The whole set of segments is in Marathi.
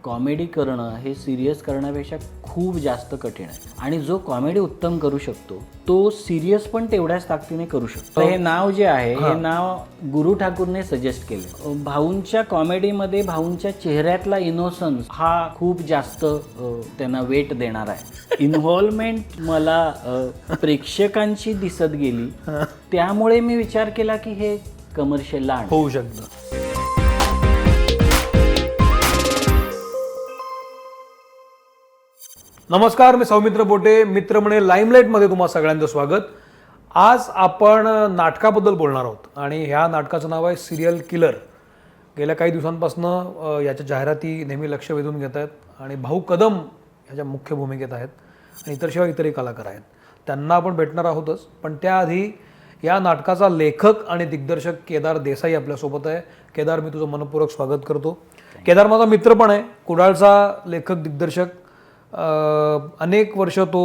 कॉमेडी करणं हे सिरियस करण्यापेक्षा खूप जास्त कठीण आहे आणि जो कॉमेडी उत्तम करू शकतो तो सिरियस पण तेवढ्याच ताकदीने करू शकतो. हे नाव जे आहे हे नाव गुरु ठाकूरने सजेस्ट केलं. भाऊंच्या कॉमेडीमध्ये भाऊंच्या चेहऱ्यातला इनोसन्स हा खूप जास्त त्यांना वेट देणार आहे. इन्व्हॉल्वमेंट मला प्रेक्षकांची दिसत गेली, त्यामुळे मी विचार केला की हे कमर्शियलला होऊ शकतं. नमस्कार, मी सौमित्र बोटे, मित्र म्हणे लाईमलाईटमध्ये तुम्हा सगळ्यांचं स्वागत. आज आपण नाटकाबद्दल बोलणार आहोत आणि ह्या नाटकाचं नाव आहे सिरियल किलर. गेल्या काही दिवसांपासून याच्या जाहिराती नेहमी लक्ष वेधून घेत आहेत आणि भाऊ कदम ह्याच्या मुख्य भूमिकेत आहेत आणि इतरही कलाकार आहेत. त्यांना आपण भेटणार आहोतच, पण त्याआधी या नाटकाचा लेखक आणि दिग्दर्शक केदार देसाई आपल्यासोबत आहे. केदार, मी तुझं मनपूर्वक स्वागत करतो. केदार माझा मित्र पण आहे, कुडाळचा लेखक दिग्दर्शक. अनेक वर्ष तो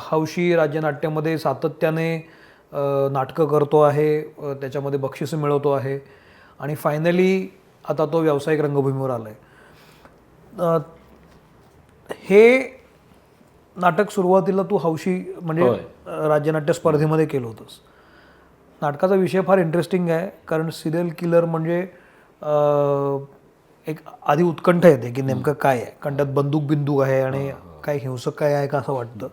हौशी राज्यनाट्यामध्ये सातत्याने नाटकं करतो आहे, त्याच्यामध्ये बक्षिसं मिळवतो आहे आणि फायनली आता तो व्यावसायिक रंगभूमीवर आला आहे. हे नाटक सुरुवातीला तू हौशी म्हणजे राज्यनाट्य स्पर्धेमध्ये केलं होतंस. नाटकाचा विषय फार इंटरेस्टिंग आहे, कारण सिरियल किलर म्हणजे एक आधी उत्कंठ येते की नेमकं काय आहे, कारण त्यात बंदूक आहे आणि काय हिंसक काय आहे का असं वाटतं.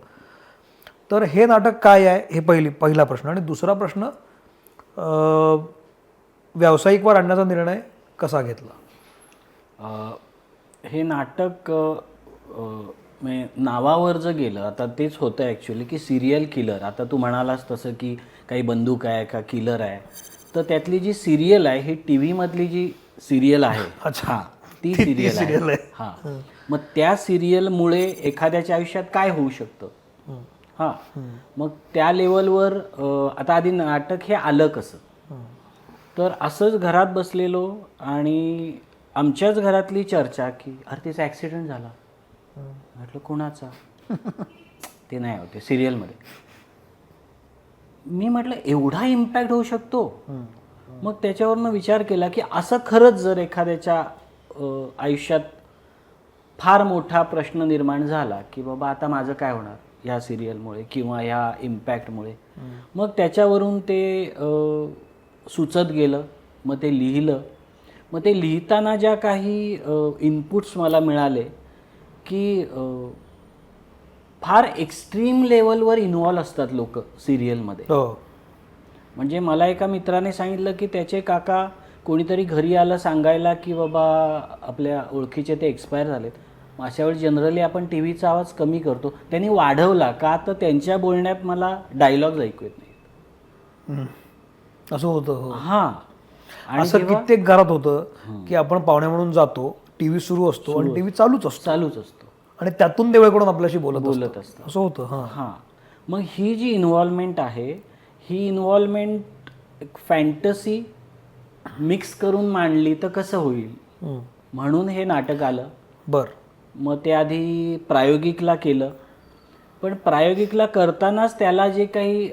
तर हे नाटक काय आहे हे पहिला प्रश्न. आणि दुसरा प्रश्न, व्यावसायिकवर आणण्याचा निर्णय कसा घेतला? हे नाटक नावावर जर गेलं, आता तेच होतं ॲक्च्युली की सिरियल किलर. आता तू म्हणालास तसं की काही बंदूक आहे का किलर आहे, तर त्यातली जी सिरियल आहे ही टी व्हीमधली जी सिरियल आहे, अच्छा, ती सिरियल आहे. हां, मग त्या सिरियलमुळे एखाद्याच्या आयुष्यात काय होऊ शकतं, हां, मग त्या लेवलवर आता आधी नाटक हे आलं कसं. तर असंच घरात बसलेलो आणि आमच्याच घरातली चर्चा की अरे तिचा ॲक्सिडेंट झाला. म्हटलं कोणाचा? ते नाही होते सिरियलमध्ये. मी म्हटलं एवढा इम्पॅक्ट होऊ शकतो. मग त्याच्यावरनं विचार केला की असं खरंच जर एखाद्याच्या आयुष्यात फार मोठा प्रश्न निर्माण झाला की बाबा आता माझं काय होणार ह्या सिरियलमुळे किंवा ह्या इम्पॅक्टमुळे, मग त्याच्यावरून ते सुचत गेलं. मग ते लिहिलं. मग ते लिहिताना ज्या काही इनपुट्स मला मिळाले की फार एक्स्ट्रीम लेवलवर इन्व्हॉल्व असतात लोक सिरियलमध्ये. म्हणजे मला एका मित्राने सांगितलं की त्याचे काका कोणीतरी घरी आलं सांगायला की बाबा आपल्या ओळखीचे ते एक्सपायर झालेत. अशा वेळी जनरली आपण टी व्हीचा आवाज कमी करतो. त्यांनी वाढवला का, तर त्यांच्या बोलण्यात मला डायलॉग्स ऐकू येत नाहीत. असं होतं. हां, आणि असं कित्येक घरात होतं की आपण पाहुणे म्हणून जातो, टी व्ही सुरू असतो आणि टी व्ही चालूच असतो आणि त्यातून देवळकडून आपल्याशी बोलत असतं. असं होतं. हां, मग ही जी इन्व्हॉल्वमेंट आहे, ही इन्व्हॉल्वमेंट एक फॅन्टसी मिक्स करून मांडली तर कसं होईल, म्हणून हे नाटक आलं. मग ते आधी प्रायोगिकला केलं, पण प्रायोगिकला करतानाच त्याला जे काही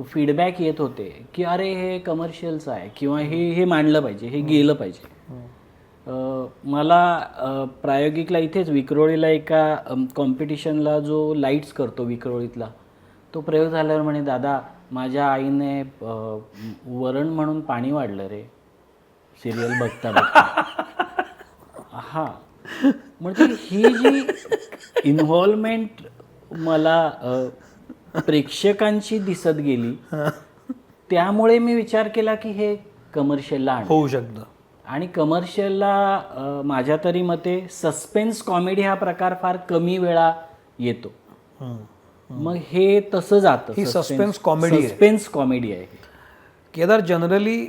फीडबॅक येत होते की अरे हे कमर्शियलचं आहे किंवा हे मांडलं पाहिजे, हे गेलं पाहिजे. मला प्रायोगिकला इथेच विक्रोळीला एका कॉम्पिटिशनला जो लाईट्स करतो विक्रोळीतला, तो प्रयोग झाल्यावर म्हणे दादा माझ्या आईने वरण म्हणून पाणी वाढलं रे सिरियल बघता बघता. हां, म्हणजे ही जी इन्व्हॉल्वमेंट मला प्रेक्षकांची दिसत गेली, त्यामुळे मी विचार केला की हे कमर्शियलला होऊ शकतं. आणि कमर्शियलला माझ्या तरी मते सस्पेन्स कॉमेडी हा प्रकार फार कमी वेळा येतो. मग हे तसं जातं. ही सस्पेन्स कॉमेडी आहे. केदार, जनरली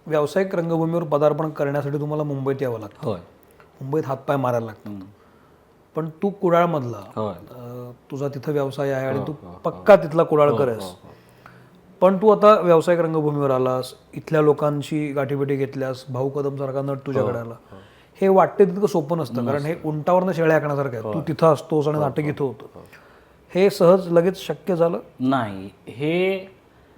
व्यावसायिक रंगभूमीवर पदार्पण करण्यासाठी तुम्हाला मुंबईत यावं लागतं. होय, मुंबईत हातपाय मारायला लागतात. पण तू कुडाळमधला, तुझा तिथं व्यवसाय आहे आणि तू पक्का तिथला कुडाळकर आहेस. पण तू आता व्यावसायिक रंगभूमीवर आलास, इथल्या लोकांशी गाठीभेटी घेतल्यास, भाऊ कदम सारखा नट तुझ्याकडे आला. हे वाटते तितकं सोपं नसतं, कारण हे उंटावरनं शेळ्या आखण्यासारखं आहे. तू तिथं असतोस आणि नाटक इथं होतं. हे सहज लगेच शक्य झालं नाही. हे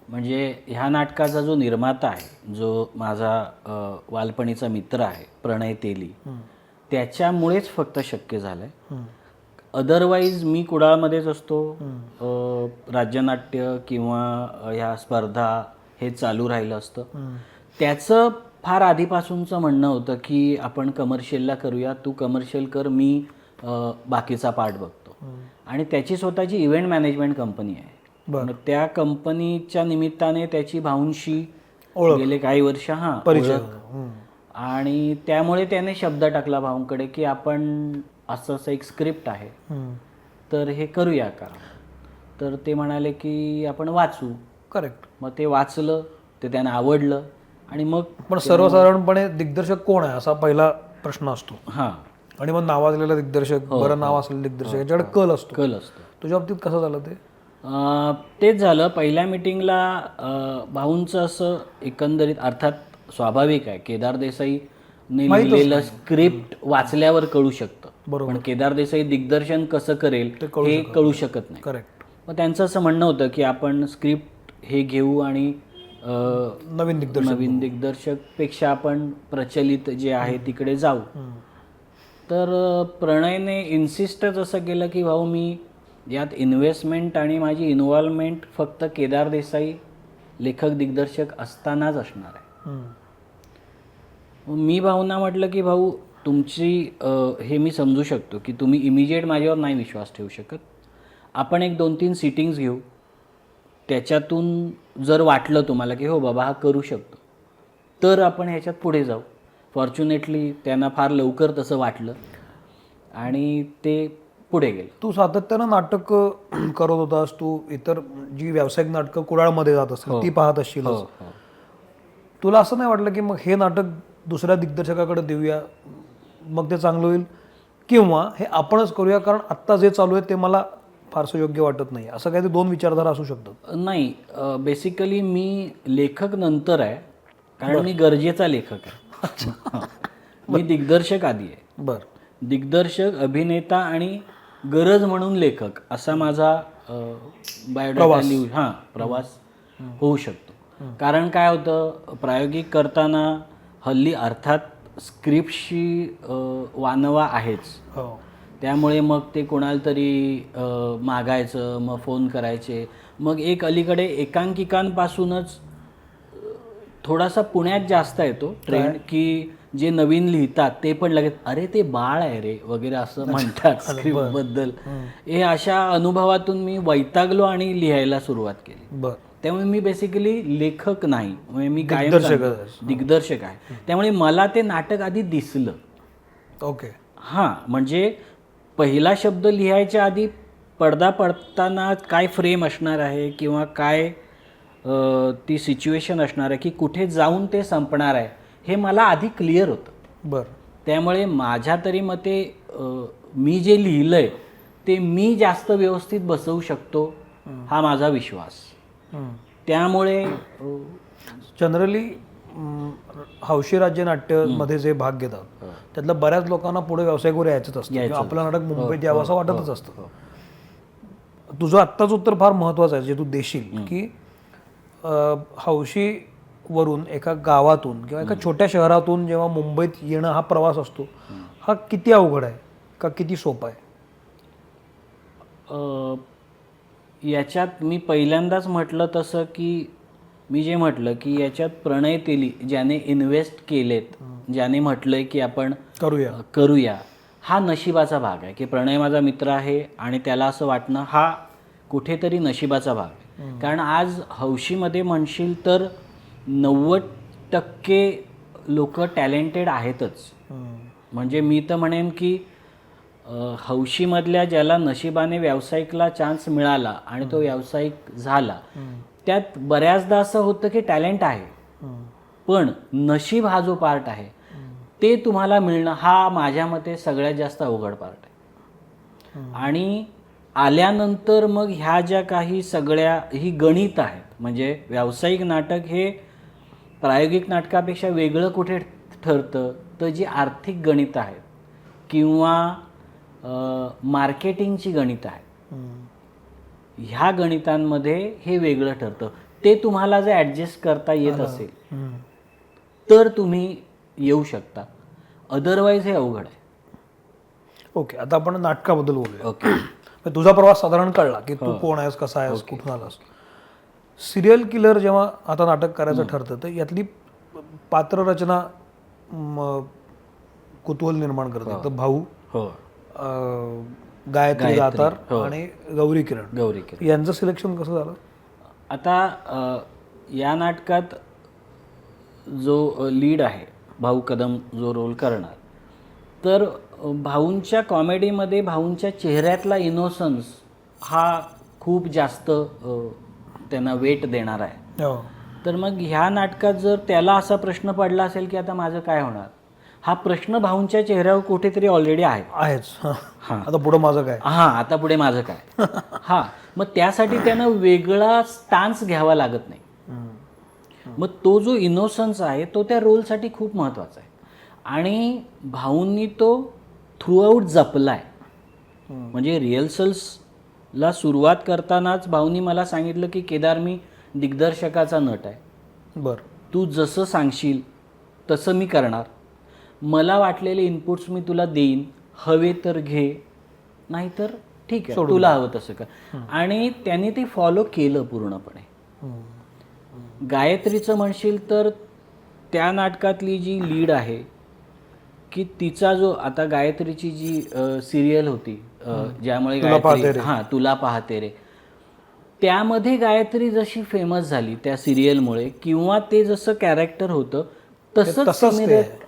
म्हणजे ह्या नाटकाचा जो निर्माता आहे, जो माझा बालपणीचा मित्र आहे प्रणय तेली, त्याच्यामुळेच फक्त शक्य झालं आहे. अदरवाईज मी कुडाळमध्येच असतो, राज्यनाट्य किंवा ह्या स्पर्धा हे चालू राहिलं असतं. त्याचं फार आधीपासूनचं म्हणणं होतं की आपण कमर्शियलला करूया, तू कमर्शियल कर, मी बाकीचा पार्ट बघतो. आणि त्याची स्वतःची इव्हेंट मॅनेजमेंट कंपनी आहे. मग त्या कंपनीच्या निमित्ताने त्याची भाऊंशी गेले काही वर्ष आणि त्यामुळे त्याने शब्द टाकला भाऊंकडे की आपण असं असं एक स्क्रिप्ट आहे, तर हे करूया का. तर ते म्हणाले की आपण वाचू. करेक्ट. मग ते वाचलं, ते त्यांना आवडलं. आणि मग पण सर्वसाधारणपणे दिग्दर्शक कोण आहे असा पहिला प्रश्न असतो. हां. आणि मग नावाजलेला दिग्दर्शक, बरं नाव असलेलं दिग्दर्शक याच्याकडे कल असतो. तुझ्या बाबतीत कसं झालं ते? तेच झालं. पहिल्या मिटिंगला भाऊंचं असं एकंदरीत, अर्थात स्वाभाविक आहे, केदार देसाईने लिहिलेलं स्क्रिप्ट वाचल्यावर कळू शकतं, पण केदार देसाई दिग्दर्शन कसं करेल हे कळू शकत नाही. करेक्ट. मग त्यांचं असं म्हणणं होतं की आपण स्क्रिप्ट हे घेऊ आणि नवीन दिग्दर्शक पेक्षा आपण प्रचलित जे आहे तिकडे जाऊ. तर प्रणयने इन्सिस्टच असं केलं की भाऊ मी यात इन्व्हेस्टमेंट आणि माझी इन्व्हॉल्वमेंट फक्त केदार देसाई लेखक दिग्दर्शक असतानाच असणार आहे. मी भाऊंना म्हटलं की भाऊ तुमची हे मी समजू शकतो की तुम्ही इमिजिएट माझ्यावर नाही विश्वास ठेवू शकत. आपण एक 2-3 सिटिंग्स घेऊ, त्याच्यातून जर वाटलं तुम्हाला की हो बाबा हा करू शकतो, तर आपण ह्याच्यात पुढे जाऊ. फॉर्च्युनेटली त्यांना फार लवकर तसं वाटलं आणि ते पुढे गेले. तू सातत्यानं नाटक करत होतास, तू इतर जी व्यावसायिक नाटकं कुडाळमध्ये जात असतील ती पाहत असशील. तुला असं नाही वाटलं की मग हे नाटक दुसऱ्या दिग्दर्शकाकडे देऊया, मग ते चांगलं होईल, किंवा हे आपणच करूया कारण आत्ता जे चालू आहे ते मला फारसं योग्य वाटत नाही, असं काही 2 विचारधारा असू शकतात? नाही, बेसिकली मी लेखक नंतर आहे, कारण मी गरजेचा लेखक आहे. मी दिग्दर्शक आधी आहे. बरं. दिग्दर्शक, अभिनेता आणि गरज म्हणून लेखक असा माझा बायोडाटा प्रवास होऊ शकतो. कारण काय होतं, प्रायोगिक करताना हल्ली अर्थात स्क्रिप्टशी वानवा आहेच. त्यामुळे मग ते कोणाला तरी मागायचं, मग फोन करायचे. मग एक अलीकडे एकांकिकांपासूनच थोडासा पुण्यात जास्त येतो ट्रेंड की जे नवीन लिहितात ते पण लगेच अरे ते बाळ आहे रे वगैरे असं म्हणतात स्क्रिप्टबद्दल. हे अशा अनुभवातून मी वैतागलो आणि लिहायला सुरुवात केली. त्यामुळे मी बेसिकली लेखक नाही, म्हणजे मी कायम दिग्दर्शक आहे. त्यामुळे मला ते नाटक आधी दिसलं. ओके. हां, म्हणजे पहिला शब्द लिहायच्या आधी पडदा पडताना काय फ्रेम असणार आहे किंवा काय ती सिच्युएशन असणार आहे की कुठे जाऊन ते संपणार आहे हे मला आधी क्लिअर होतं. बरं. त्यामुळे माझ्या तरी मते मी जे लिहिलं आहे ते मी जास्त व्यवस्थित बसवू शकतो हा माझा विश्वास. त्यामुळे जनरली हौशी राज्य नाट्यमध्ये जे भाग घेतात त्यातल्या बऱ्याच लोकांना पुढे व्यावसायिकवर यायचंच असतं, आपलं नाटक मुंबईत यावं असं वाटतच असतं. तुझं आत्ताच उत्तर फार महत्त्वाचं आहे जे तू देशील की हौशी वरून एका गावातून किंवा एका छोट्या शहरातून जेव्हा मुंबईत येणं हा प्रवास असतो, हा किती अवघड आहे का किती सोपा आहे? याच्यात मी पहिल्यांदाच म्हटलं तसं की मी जे म्हटलं की याच्यात प्रणय तेली ज्याने इन्व्हेस्ट केलेत, ज्याने म्हटलंय की आपण करूया, हा नशिबाचा भाग आहे. की प्रणय माझा मित्र आहे आणि त्याला असं वाटणं हा कुठेतरी नशिबाचा भाग आहे. कारण आज हौशीमध्ये म्हणशील तर 90% लोक टॅलेंटेड आहेतच. म्हणजे मी तर म्हणेन की हौशीमधल्या ज्याला नशिबाने व्यावसायिकला चान्स मिळाला आणि तो व्यावसायिक झाला, त्यात बऱ्याचदा असं होतं की टॅलेंट आहे पण नशीब हा जो पार्ट आहे ते तुम्हाला मिळणं हा माझ्या मते सगळ्यात जास्त अवघड पार्ट आहे. आणि आल्यानंतर मग ह्या ज्या काही सगळ्या ही गणित आहेत, म्हणजे व्यावसायिक नाटक हे प्रायोगिक नाटकापेक्षा वेगळं कुठे ठरतं तर जी आर्थिक गणित आहेत किंवा मार्केटिंगची गणित आहेत, ह्या गणितांमध्ये हे वेगळं ठरतं. ते तुम्हाला जर ॲडजस्ट करता येत असेल तर तुम्ही येऊ शकता, अदरवाईज हे अवघड आहे. ओके, आता आपण नाटकाबद्दल बोलूया. ओके. मग तुझा प्रवास साधारण कळला की तू कोण आहेस, कसा आहेस, कुठून आलास. सिरियल किलर जेव्हा आता नाटक करायचं ठरतं तर यातली पात्ररचना कुतूहल निर्माण करते. तर भाऊ, हो. गायत्री दातार आणि गौरी किरण गौरी किरण यांचं सिलेक्शन कसं झालं? आता या नाटकात जो लीड आहे भाऊ कदम जो रोल करणार, तर भाऊंच्या कॉमेडीमध्ये भाऊंच्या चेहऱ्यातला इनोसन्स हा खूप जास्त त्यांना वेट देणार आहे. हो. तर मग ह्या नाटकात जर त्याला असा प्रश्न पडला असेल की आता माझं काय होणार, हा प्रश्न भाऊंच्या चेहऱ्यावर कुठेतरी ऑलरेडी आहे. आहेच. आता पुढं माझं काय? हां, आता पुढे माझं काय. हां, मग त्यासाठी त्यांना वेगळा स्टान्स घ्यावा लागत नाही. मग तो जो इनोसन्स आहे तो त्या रोलसाठी खूप महत्त्वाचा आहे आणि भाऊंनी तो थ्रूआउट जपला आहे. म्हणजे रिहर्सल्सला सुरुवात करतानाच भाऊंनी मला सांगितलं की केदार, मी दिग्दर्शकाचा नट आहे, बरं, तू जसं सांगशील तसं मी करणार, मला वाटलेले इनपुट्स मी तुला देईन, हवे तर घे, नाहीतर ठीक आहे तुला हवं तसं कर. आणि त्यांनी ते फॉलो केलं पूर्णपणे. गायत्रीचं म्हणशील तर त्या नाटकातली जी लीड आहे की तिचा जो आता गायत्रीची जी सिरियल होती ज्यामुळे गायत्री, हां, तुला पाहते रे, त्यामध्ये गायत्री जशी फेमस झाली त्या सिरियलमुळे किंवा ते जसं कॅरेक्टर होतं तसंच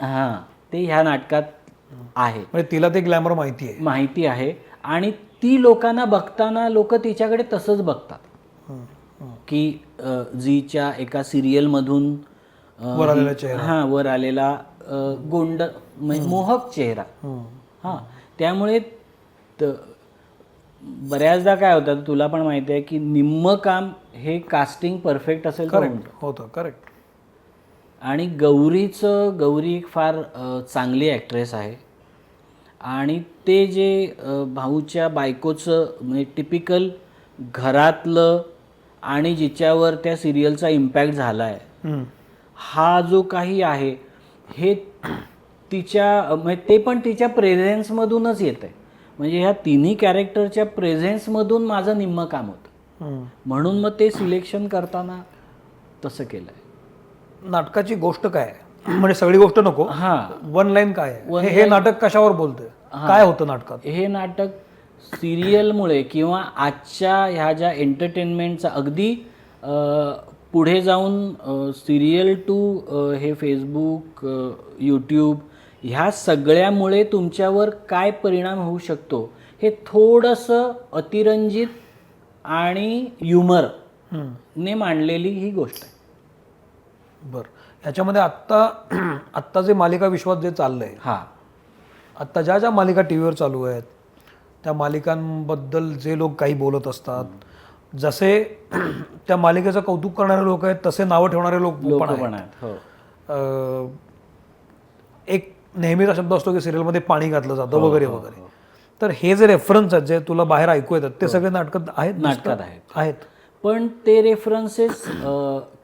हां ते ह्या नाटकात आहे. म्हणजे तिला ते ग्लॅमर माहिती आहे आणि ती लोकांना बघताना लोक तिच्याकडे तसंच बघतात की झीच्या एका सिरियलमधून वर आलेला गोंड म्हणजे मोहक चेहरा. हां, त्यामुळे बऱ्याचदा काय होतं तुला पण माहिती आहे की निम्म काम हे कास्टिंग परफेक्ट असेल तर होतं. करेक्ट. आणि गौरी एक फार चांगली ॲक्ट्रेस आहे आणि ते जे भाऊच्या बायकोचं म्हणजे टिपिकल घरातलं आणि जिच्यावर त्या सिरियलचा इम्पॅक्ट झाला आहे हा जो काही आहे हे तिच्या म्हणजे ते पण तिच्या प्रेझेन्समधूनच येतं आहे. म्हणजे ह्या तिन्ही कॅरेक्टरच्या प्रेझेन्समधून माझं निम्मं काम होतं, म्हणून मग ते सिलेक्शन करताना तसं केलं आहे. नाटकाची गोष्ट काय आहे म्हणजे सगळी गोष्ट नको, वन लाईन काय आहे, हे नाटक कशावर बोलतंय, काय होतं नाटकात? हे नाटक सिरियलमुळे किंवा आजच्या ह्या ज्या एंटरटेनमेंटचा अगदी पुढे जाऊन सिरियल टू हे फेसबुक, यूट्यूब ह्या सगळ्यामुळे तुमच्यावर काय परिणाम होऊ शकतो हे थोडंसं अतिरंजित आणि ह्युमर ने मांडलेली ही गोष्ट आहे. बरं, ह्याच्यामध्ये आत्ता जे मालिका विश्वात जे चाललंय, आत्ता ज्या मालिका टी व्हीवर चालू आहेत त्या मालिकांबद्दल जे लोक काही बोलत असतात, जसे त्या मालिकेचं कौतुक करणारे लोक आहेत तसे नावं ठेवणारे लोक पण आहेत. एक नेहमीचा शब्द असतो की सिरियलमध्ये पाणी घातलं जातं वगैरे वगैरे. तर हे जे रेफरन्स आहेत जे तुला बाहेर ऐकू येतात ते सगळे नाटकात आहेत. पण ते रेफरन्सेस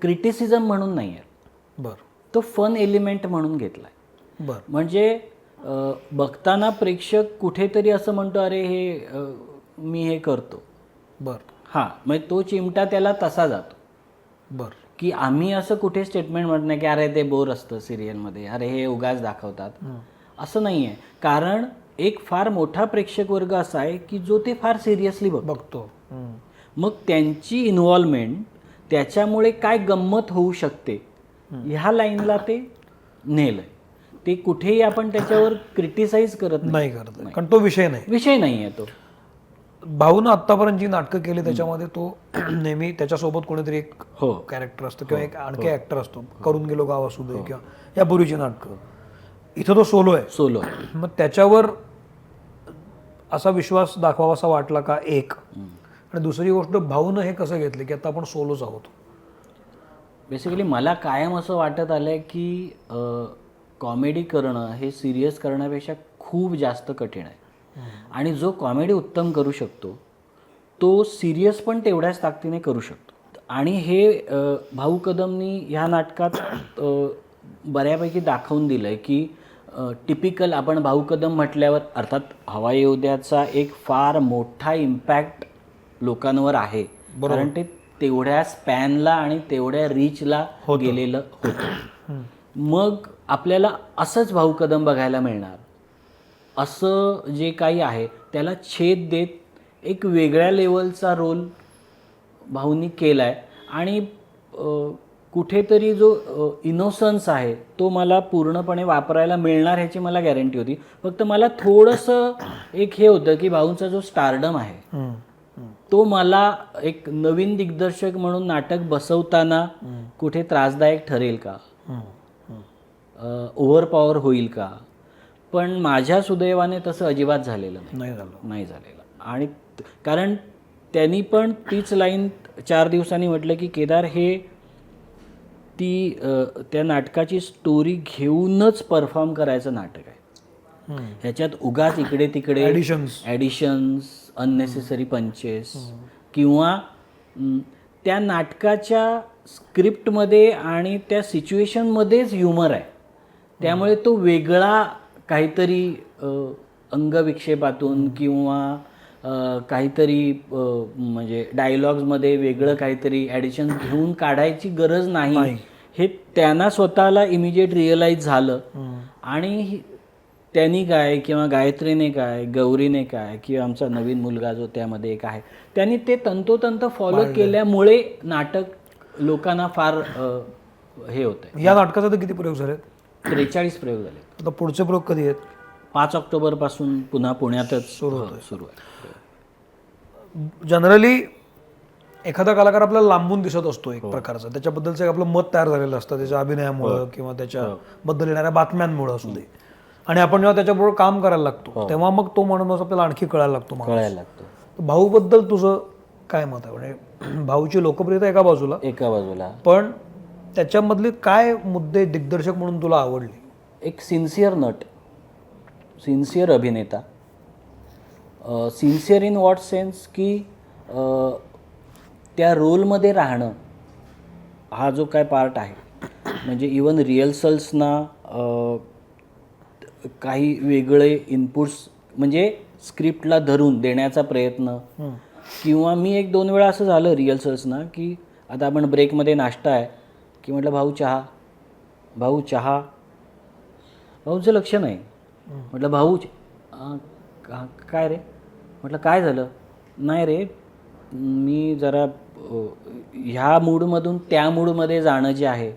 क्रिटिसिझम म्हणून नाही आहेत. बरं, तो फन एलिमेंट म्हणून घेतलाय. बरं, म्हणजे बघताना प्रेक्षक कुठेतरी असं म्हणतो अरे हे मी हे करतो. बरं, हां, म्हणजे तो चिमटा त्याला तसा जातो. बरं, की आम्ही असं कुठे स्टेटमेंट म्हणत नाही की अरे ते बोर असतं सिरियलमध्ये, अरे हे उगाच दाखवतात, असं नाही आहे. कारण एक फार मोठा प्रेक्षक वर्ग असा आहे की जो ते फार सिरियसली बघतो. मग त्यांची इन्व्हॉल्वमेंट त्याच्यामुळे काय गंमत होऊ शकते ह्या लाईनला ते नेलंय. ते कुठेही आपण त्याच्यावर क्रिटिसाइज करत नाही, कारण तो विषय नाही आहे. तो भाऊनं आत्तापर्यंत जी नाटकं केली त्याच्यामध्ये तो नेहमी त्याच्यासोबत कोणीतरी एक कॅरेक्टर असतं किंवा एक आणखी ॲक्टर असतो. करून गेलो गाव असू दे किंवा यापूर्वीची नाटकं, इथं तो सोलो आहे. मग त्याच्यावर असा विश्वास दाखवावासा वाटला का एक, आणि दुसरी गोष्ट भाऊनं हे कसं घेतलं की आता आपण सोलोच आहोत? बेसिकली मला कायम असं वाटत आलंय की कॉमेडी करणं हे सिरियस करण्यापेक्षा खूप जास्त कठीण आहे. आणि जो कॉमेडी उत्तम करू शकतो तो सिरियस पण तेवढ्याच ताकदीने करू शकतो. आणि हे भाऊ कदमनी ह्या नाटकात बऱ्यापैकी दाखवून दिलं आहे की टिपिकल आपण भाऊ कदम म्हटल्यावर अर्थात हवाई योद्ध्याचा एक फार मोठा इम्पॅक्ट लोकांवर आहे, कारण ते तेवढ्या स्पॅनला आणि तेवढ्या रीचला गेलेलं होतं. मग आपल्याला असंच भाऊ कदम बघायला मिळणार असं जे काही आहे त्याला छेद देत एक वेगळ्या लेवलचा रोल भाऊनी केला आहे. आणि कुठेतरी जो इनोसन्स आहे तो मला पूर्णपणे वापरायला मिळणार ह्याची मला गॅरंटी होती. फक्त मला थोडंसं एक हे होतं की भाऊंचा जो स्टारडम आहे तो मला एक नवीन दिग्दर्शक म्हणून नाटक बसवताना कुठे त्रासदायक ठरेल का, ओव्हरपॉवर होईल का. पण माझ्या सुदैवाने तसं अजिबात झालेलं नाही झालेलं. आणि कारण त्यांनी पण तीच लाईन 4 दिवसांनी म्हटलं की केदार हे त्या नाटकाची स्टोरी घेऊनच परफॉर्म करायचं नाटक आहे. ह्याच्यात उगाच इकडे तिकडे ॲडिशन्स, अननेसेसरी पंचेस किंवा त्या नाटकाच्या स्क्रिप्टमध्ये आणि त्या सिच्युएशनमध्येच ह्युमर आहे. त्यामुळे तो वेगळा काहीतरी अंगविक्षेपातून किंवा काहीतरी म्हणजे डायलॉग्समध्ये वेगळं काहीतरी ॲडिशन घेऊन काढायची गरज नाही हे त्यांना स्वतःला इमिजिएट रिअलाईज झालं. आणि त्यांनी काय किंवा गायत्रीने काय, गौरीने काय किंवा आमचा नवीन मुलगा जो त्यामध्ये एक आहे त्यांनी ते तंतोतंत फॉलो केल्यामुळे नाटक लोकांना फार हे होतं. या नाटकाचा तर किती प्रयोग झाले? 43 प्रयोग झाले. आता पुढचे प्रयोग कधी आहेत? 5 ऑक्टोबरपासून पुन्हा पुण्यातच सुरू आहे. जनरली एखादा कलाकार आपल्याला लांबून दिसत असतो एक प्रकारचा, त्याच्याबद्दलचं एक आपलं मत तयार झालेलं असतं त्याच्या अभिनयामुळं किंवा त्याच्याबद्दल येणाऱ्या बातम्यांमुळं असू दे. आणि आपण जेव्हा त्याच्याबरोबर काम करायला लागतो तेव्हा मग तो माणूस आपल्याला आणखी कळायला लागतो. भाऊबद्दल तुझं काय मत आहे? म्हणजे भाऊची लोकप्रियता एका बाजूला, पण त्याच्यामधले काय मुद्दे दिग्दर्शक म्हणून तुला आवडले? एक सिन्सिअर नट, सिन्सिअर अभिनेता. सिन्सिअर इन व्हॉट सेन्स की त्या रोलमध्ये राहणं हा जो काय पार्ट आहे, म्हणजे इवन रिहर्सल्सना काही वेगळे इनपुट्स म्हणजे स्क्रिप्टला धरून देण्याचा प्रयत्न. किंवा मी 1-2 वेळा असं झालं रिहर्सल्सना की आता आपण ब्रेकमध्ये नाश्ता आहे की म्हटलं भाऊ चहा, भाऊचं लक्ष नाही. म्हटलं भाऊ काय रे, म्हटलं काय झालं? नाही रे, मी जरा ह्या मूडमधून त्या मूडमध्ये जाणं जे आहे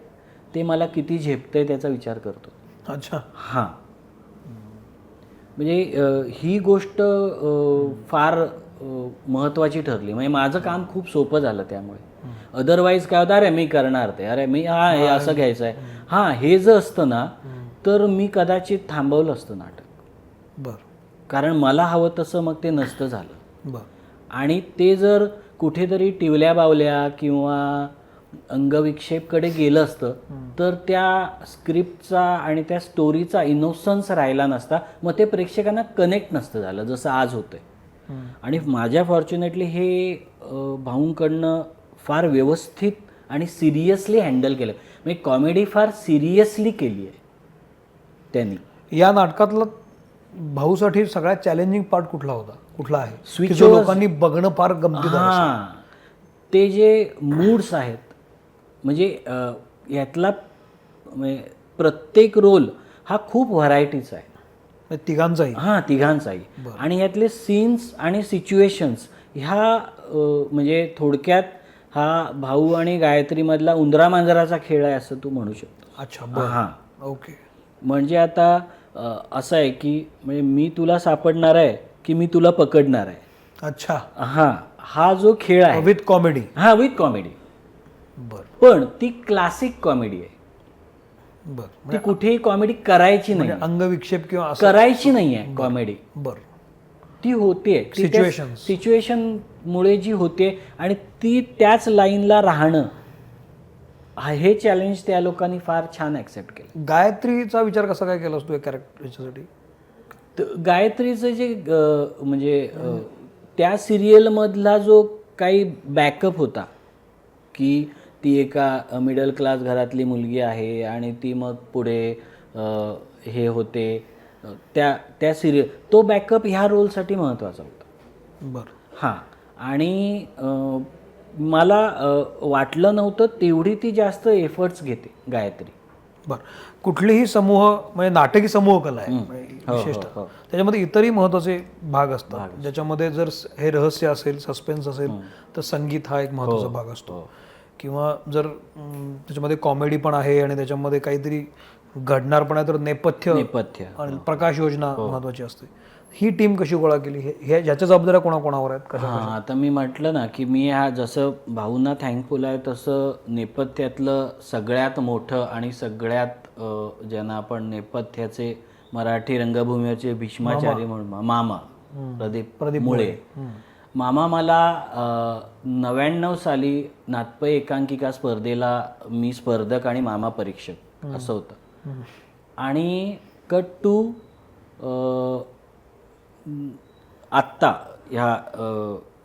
ते मला किती झेपतंय त्याचा विचार करतो. अच्छा. हां, म्हणजे ही गोष्ट फार महत्त्वाची ठरली. म्हणजे माझं काम खूप सोपं झालं त्यामुळे. अदरवाईज काय होतं, अरे मी करणार ते, अरे मी हे असं घ्यायचं आहे, हां हे जर असतं ना तर मी कदाचित थांबवलं असतं नाटक. बरं. कारण मला हवं तसं मग ते नसतं झालं. बरं. आणि ते जर कुठेतरी टिवल्या बावल्या किंवा अंगविक्षेपकडे गेलं असतं तर त्या स्क्रिप्टचा आणि त्या स्टोरीचा इनोसन्स राहिला नसता, मग ते प्रेक्षकांना कनेक्ट नसतं झालं जसं आज होतंय. आणि माझ्या फॉर्च्युनेटली हे भाऊंकडनं फार व्यवस्थित आणि सिरियसली हँडल केलं. म्हणजे कॉमेडी फार सिरियसली केली आहे त्यांनी. या नाटकातला भाऊसाठी सगळ्यात चॅलेंजिंग पार्ट कुठला आहे? स्विच लोकांनी बघणं फार गमतीदार. हां, ते जे मूड्स आहेत, म्हणजे यातला म्हणजे प्रत्येक रोल हा खूप व्हरायटीचा आहे. तिघांचाही? हां, तिघांचाही. आणि यातले सीन्स आणि सिच्युएशन्स ह्या म्हणजे थोडक्यात हा भाऊ आणि गायत्रीमधला उंदरा मांजराचा खेळ आहे असं तू म्हणू शकतो. अच्छा. हां, ओके. म्हणजे आता असं आहे की म्हणजे मी तुला सापडणार आहे की मी तुला पकडणार आहे. अच्छा. हां, हा जो खेळ आहे विथ कॉमेडी. हां, विथ कॉमेडी. बरं. पण ती क्लासिक कॉमेडी आहे. बरं. ती कुठेही कॉमेडी करायची नाही, अंगविक्षेप किंवा करायची नाही आहे कॉमेडी. बरं. ती होते सिच्युएशन मुळे जी होते आणि ती त्याच लाईनला राहणं हे चॅलेंज त्या लोकांनी फार छान ॲक्सेप्ट केलं. गायत्रीचा विचार कसा काय केलास तू कॅरेक्टर याच्यासाठी? गायत्रीचं जे म्हणजे त्या सिरियलमधला जो काही बॅकअप होता की ती एका मिडल क्लास घरातली मुलगी आहे आणि ती मग पुढे हे होते त्या त्या सिरियल, तो बॅकअप ह्या रोलसाठी महत्त्वाचा होता. बरं. हां. आणि मला वाटलं नव्हतं तेवढी ती जास्त एफर्ट्स घेते गायत्री. बरं. कुठलीही समूह म्हणजे नाटकी समूह कला आहे म्हणजे विशेषतः, त्याच्यामध्ये इतरही महत्त्वाचे भाग असतात ज्याच्यामध्ये जर हे रहस्य असेल, सस्पेन्स असेल तर संगीत हा एक महत्त्वाचा भाग असतो, किंवा जर त्याच्यामध्ये कॉमेडी पण आहे आणि त्याच्यामध्ये काहीतरी घडणार पण आहे तर नेपथ्य आणि प्रकाश योजना महत्त्वाची असते. ही टीम कशी गोळा केली, हे ह्याच्या जबाबदाऱ्या कोणाकोणावर आहेत, कशा? हां, आता मी म्हटलं ना की मी ह्या जसं भाऊंना थँकफुल आहे तसं नेपथ्यातलं सगळ्यात मोठं आणि सगळ्यात ज्यांना आपण नेपथ्याचे मराठी रंगभूमीवरचे भीष्माचारी म्हणून मामा प्रदीप मुळे. मामा मला 99 साली नातपै एकांकिका स्पर्धेला मी स्पर्धक आणि मामा परीक्षक असं होतं. आणि कट टू आत्ता ह्या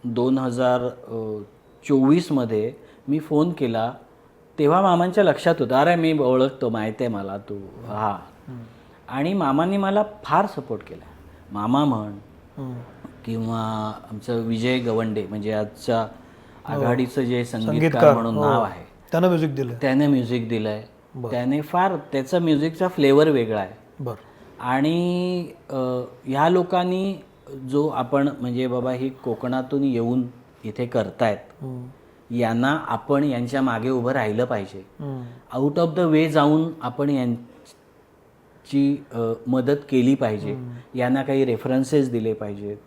2024मध्ये मी फोन केला तेव्हा मामांच्या लक्षात होतं, अरे मी ओळखतो, माहिती आहे मला तू. हा. आणि मामांनी मला फार सपोर्ट केला. मामा म्हण किंवा आमचं विजय गवंडे म्हणजे आजच्या आघाडीचं जे संगीतकार म्हणून नाव आहे, त्यानं म्युझिक दिलं, त्याने म्युझिक दिलंय. त्याने फार त्याचा म्युझिकचा फ्लेवर वेगळा आहे. बरं. आणि ह्या लोकांनी जो आपण म्हणजे बाबा ही कोकणातून येऊन इथे करतायत, यांना आपण यांच्या मागे उभं राहिलं पाहिजे. आउट ऑफ द वे जाऊन आपण यांची मदत केली पाहिजे. यांना काही रेफरन्सेस दिले पाहिजेत,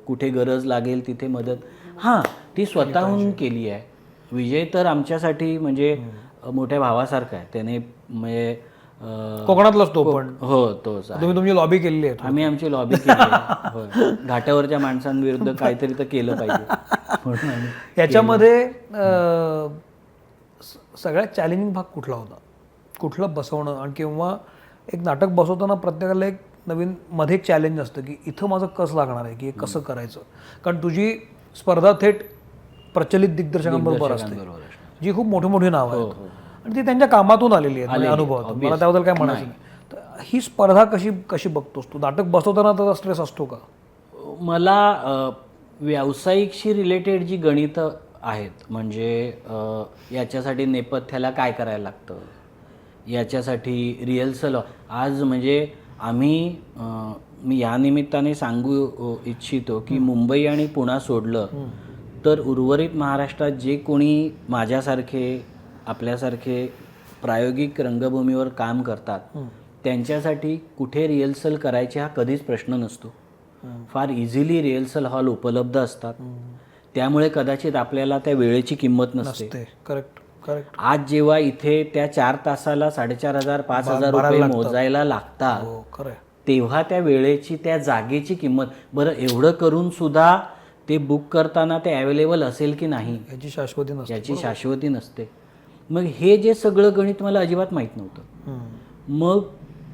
कुठे गरज लागेल तिथे मदत हां ती स्वतःहून केली आहे. विजय तर आमच्यासाठी म्हणजे मोठ्या भावासारखा आहे. त्याने म्हणजे कोकणातलाच तो पण. हो, तोच. तुम्ही तुमची लॉबी केलेली आहे? आम्ही आमची लॉबी केली आहे. घाटावरच्या माणसांविरुद्ध काहीतरी तर केलं पाहिजे म्हणून. याच्यामध्ये सगळ्यात चॅलेंजिंग भाग कुठला होता? कुठलं बसवणं? आणि किंवा एक नाटक बसवताना प्रत्येकाला एक नवीन मध्ये एक चॅलेंज असतं की इथं माझं कस लागणार आहे, की हे कसं करायचं. कारण तुझी स्पर्धा थेट प्रचलित दिग्दर्शकांबरोबर असते, जी खूप मोठी मोठी नावं आहेत आणि ती त्यांच्या कामातून आलेली आहेत, अनुभवातून. मला त्याबद्दल काय म्हणायचं नाही. तर ही स्पर्धा कशी बघतोस तू? नाटक बसवताना त्याचा स्ट्रेस असतो का? मला व्यावसायिकशी रिलेटेड जी गणितं आहेत, म्हणजे याच्यासाठी नेपथ्याला काय करायला लागतं, याच्यासाठी रिहर्सल. आज म्हणजे मी या निमित्ताने सांगू इच्छितो की मुंबई आणि पुणे सोडलं तर उर्वरित महाराष्ट्रात जे कोणी माझ्यासारखे आपल्यासारखे प्रायोगिक रंगभूमीवर काम करतात त्यांच्यासाठी कुठे रिहर्सल करायचे हा कधीच प्रश्न नसतो. फार इझिली रिहर्सल हॉल उपलब्ध असतात. त्यामुळे कदाचित आपल्याला त्या वेळेची किंमत नसते. करेक्ट. आज जेव्हा इथे त्या 4 तासाला 4,500 5,000 रुपये मोजायला लागतात, तेव्हा त्या वेळेची त्या जागेची किंमत. बरं, एवढं करून सुद्धा ते बुक करताना ते अवेलेबल असेल की नाही याची शाश्वती नसते. मग हे जे सगळं गणित मला अजिबात माहीत नव्हतं. मग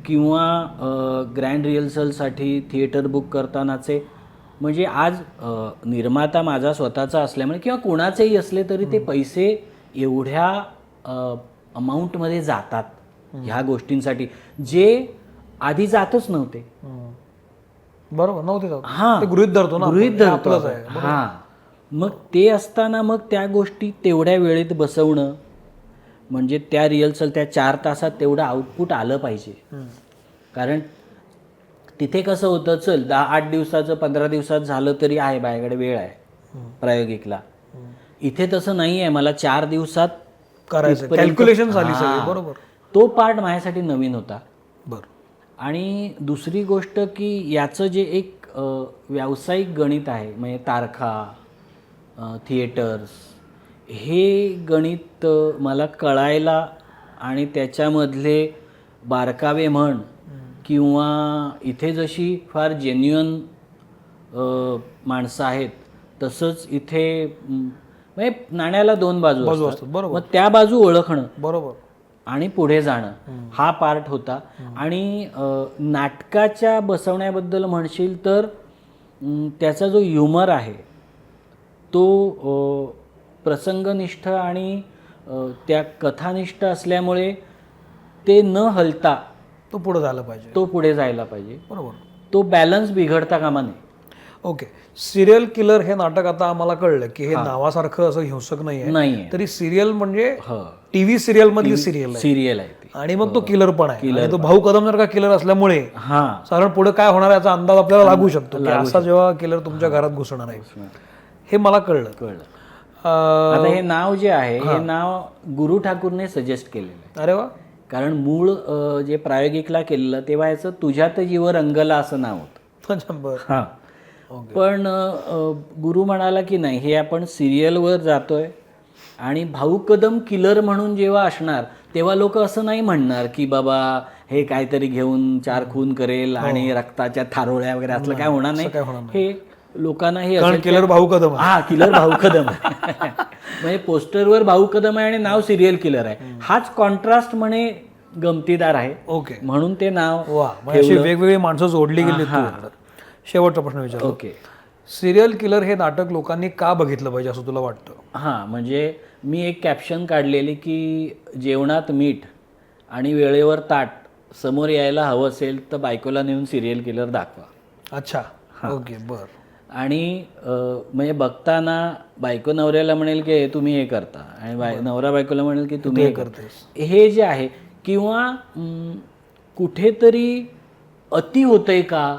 किंवा ग्रँड रिहर्सलसाठी थिएटर बुक करतानाचे म्हणजे आज निर्माता माझा स्वतःचा असल्यामुळे किंवा कोणाचेही असले तरी ते पैसे एवढ्या अमाऊंटमध्ये जातात ह्या गोष्टींसाठी जे आधी जातच नव्हते. बरोबर नव्हते. हां, ते गृहीत धरतो. हां, मग ते असताना मग त्या गोष्टी तेवढ्या वेळेत बसवणं म्हणजे त्या रिहर्सल त्या 4 तासात तेवढं आउटपुट आलं पाहिजे. कारण तिथे कसं होतं, चल 10-8 दिवसाचं 15 दिवसात झालं तरी आहे, माझ्याकडे वेळ आहे प्रायोगिकला. इथे तसं नाही आहे, मला 4 दिवसात करायचं, कॅल्क्युलेशन झाली सगळी. बरोबर. तो पार्ट माझ्यासाठी नवीन होता. बरं. आणि दुसरी गोष्ट की याचं जे एक व्यावसायिक गणित आहे म्हणजे तारखा, थिएटर्स, हे गणित मला कळायला आणि त्याच्यामधले बारकावे म्हण किंवा इथे जशी फार जेन्युअन माणसं आहेत तसंच इथे म्हणजे नाण्याला 2 बाजू असतात. बरोबर. मग त्या बाजू ओळखणं बरोबर आणि पुढे जाणं हा पार्ट होता. आणि नाटकाच्या बसवण्याबद्दल म्हणशील तर त्याचा जो ह्युमर आहे तो प्रसंगनिष्ठ आणि त्या कथानिष्ठ असल्यामुळे ते न हलता तो पुढे झाला पाहिजे. तो पुढे जायला पाहिजे. बरोबर. तो बॅलन्स बिघडता कामा नये. ओके. सिरियल किलर हे नाटक आता आम्हाला कळलं की हे नावासारखं असं हिंसक नाहीये, नाहीये. तरी सिरियल म्हणजे हो, टीव्ही सिरियल मधली सिरियल आहे सिरियल आहे ती. आणि मग तो किलर पण आहे. आणि तो भाऊ कदम सारखा किलर असल्यामुळे हा, साधारण पुढे काय होणार याचा अंदाज आपल्याला लागू शकतो की असा जेव्हा किलर तुमच्या घरात घुसणार आहे. हे मला कळलं. आता हे नाव जे आहे हे नाव गुरु ठाकूरने सजेस्ट केलेलं आहे. अरे वा. कारण मूळ जे प्रायोगिकला केलेलं तेव्हा याचं तुझ्यात जीव रंगला असं नाव होतं. अच्छा, बरं. हा, पण गुरु म्हणाला की नाही, हे आपण सिरियलवर जातोय आणि भाऊ कदम किलर म्हणून जेव्हा असणार तेव्हा लोक असं नाही म्हणणार की बाबा हे काहीतरी घेऊन 4 खून करेल आणि रक्ताच्या थारोळ्या वगैरे असलं काय होणार नाही. हे लोकांना हे कारण किलर भाऊ कदम आहे. हा, किलर भाऊ कदम आहे. म्हणजे पोस्टरवर भाऊ कदम आहे आणि नाव सिरियल किलर आहे. हाच कॉन्ट्रास्ट म्हणे गमतीदार आहे. ओके. म्हणून ते नाव. वा, म्हणजे अशी वेगवेगळी माणसं जोडली गेली. शेवटचा प्रश्न विचारतो. ओके. सिरियल किलर हे नाटक लोकांनी का बघितलं पाहिजे असं तुला वाटतं? हां, म्हणजे मी एक कॅप्शन काढलेली की जेवणात मीठ आणि वेळेवर ताट समोर यायला हवं असेल तर बायकोला नेऊन सिरियल किलर दाखवा. अच्छा. ओके. बर. आणि म्हणजे बघताना बायको नवऱ्याला म्हणेल की हे तुम्ही हे करता आणि नवरा बायकोला म्हणेल की तुम्ही हे करतेस. हे जे आहे, किंवा कुठेतरी अति होतंय का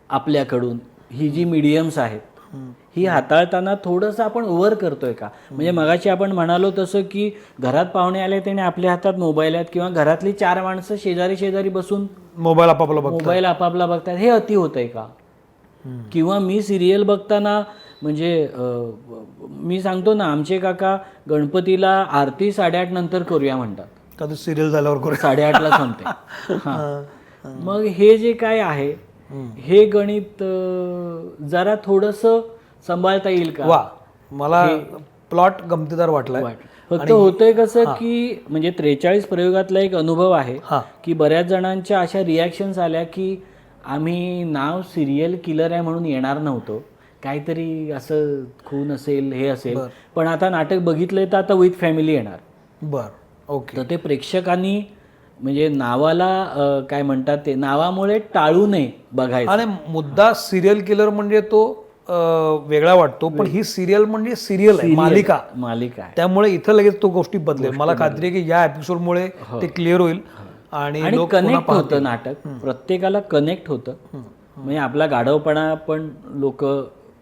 आपल्याकडून, ही जी मीडियम्स आहेत ही हाताळताना थोडंसं आपण ओव्हर करतोय का. म्हणजे मगाशी आपण म्हणालो तसं की घरात पाहुणे आले त्याने आपल्या हातात मोबाईल आहेत किंवा घरातली 4 माणसं शेजारी शेजारी बसून मोबाईल आपापला बघतात, हे अति होतंय का. किंवा मी सिरियल बघताना म्हणजे मी सांगतो ना, आमचे काका गणपतीला आरती 8:30 नंतर करूया म्हणतात. का ते सिरियल झाल्यावर करू 8:30ला संपते. हां, मग हे जे काय आहे हे गणित जरा थोडंसं सांभाळता येईल का. वा, मला प्लॉट गमतीदार वाटलाय. फक्त होतंय कसं की म्हणजे 43 प्रयोगातला एक अनुभव आहे की बऱ्याच जणांच्या अशा रिॲक्शन्स आल्या की आम्ही नाव सिरियल किलर आहे म्हणून येणार नव्हतो, काहीतरी असं खून असेल हे असेल, पण आता नाटक बघितलंय तर आता विथ फॅमिली येणार. बर. ओके. तर ते प्रेक्षकांनी म्हणजे नावाला काय म्हणतात ते नावामुळे टाळू नये बघायचं. आणि मुद्दा सिरियल किलर म्हणजे तो वेगळा वाटतो, पण ही सिरियल म्हणजे सिरियल आहे, मालिका आहे. त्यामुळे इथं लगेच तो गोष्टी बदलेल. मला खात्री आहे की या एपिसोडमुळे ते क्लिअर होईल आणि कनेक्ट होतं नाटक, प्रत्येकाला कनेक्ट होतं. म्हणजे आपला गाढवपणा पण लोक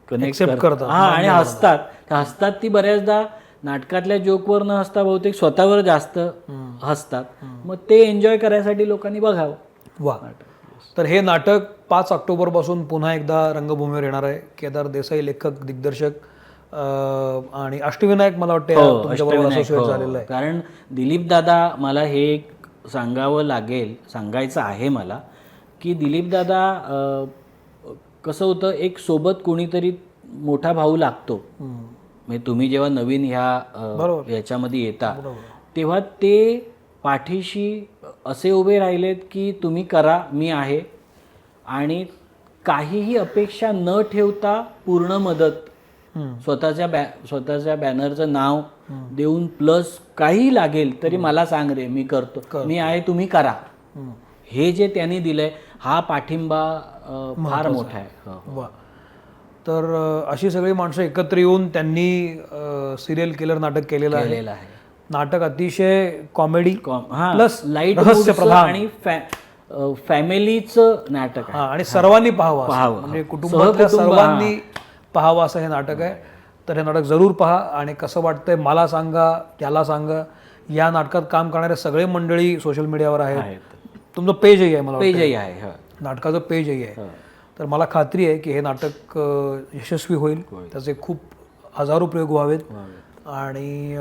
कनेक्ट करतात आणि हसतात. ती बऱ्याचदा नाटकातल्या जोकवर न हसता बहुतेक स्वतःवर जास्त हसतात. मग ते एन्जॉय करायसाठी लोकांनी बघावं. वा. तर हे नाटक 5 ऑक्टोबरपासून पुन्हा एकदा रंगभूमीवर येणार आहे. केदार देसाई लेखक, दिग्दर्शक आणि अष्टविनायक मला वाटतं तुमच्याबरोबर असोसिएट झालेलं आहे. कारण दिलीप दादा, मला हे एक सांगायचं आहे मला की दिलीप दादा कसं होतं, एक सोबत कोणीतरी मोठा भाऊ लागतो. म्हणजे तुम्ही जेव्हा नवीन ह्याच्यामध्ये येता तेव्हा ते पाठीशी असे उभे राहिलेत की तुम्ही करा, मी आहे, आणि काहीही अपेक्षा न ठेवता पूर्ण मदत, स्वतःच्या बॅनरचं नाव देऊन प्लस काही लागेल तरी मला सांग रे, मी करतो, मी आहे, तुम्ही करा. हे जे त्यांनी दिलंय हा पाठिंबा फार मोठा आहे. वा. तर अशी सगळी माणसं एकत्र येऊन त्यांनी सिरियल किलर नाटक केलेलं आहे. नाटक अतिशय कॉमेडी प्लस लाईट आणि फॅमिलीचं नाटक आहे आणि सर्वांनी पाहावं, म्हणजे कुटुंबातल्या सर्वांनी पाहावं असं हे नाटक आहे. तर हे नाटक जरूर पहा आणि कसं वाटतंय मला सांगा, त्याला सांगा. या नाटकात काम करणारे सगळे मंडळी सोशल मीडियावर आहेत. तुमचं पेजही आहे, मला पेजही आहे, नाटकाचं पेजही आहे. तर मला खात्री आहे की हे नाटक यशस्वी होईल, त्याचे खूप हजारो प्रयोग व्हावेत. आणि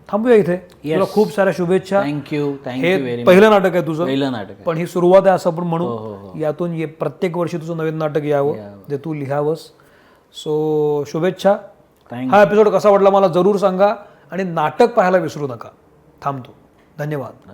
थांबूया इथे. तुला खूप साऱ्या शुभेच्छा. थँक्यू. हे पहिलं नाटक आहे तुझं, पहिलं नाटक, पण ही सुरुवात आहे असं आपण म्हणू. यातून प्रत्येक वर्षी तुझं नवीन नाटक यावं, जे तू लिहावंस. सो शुभेच्छा. हा एपिसोड कसा वाटला मला जरूर सांगा आणि नाटक पाहायला विसरू नका. थांबतो. धन्यवाद.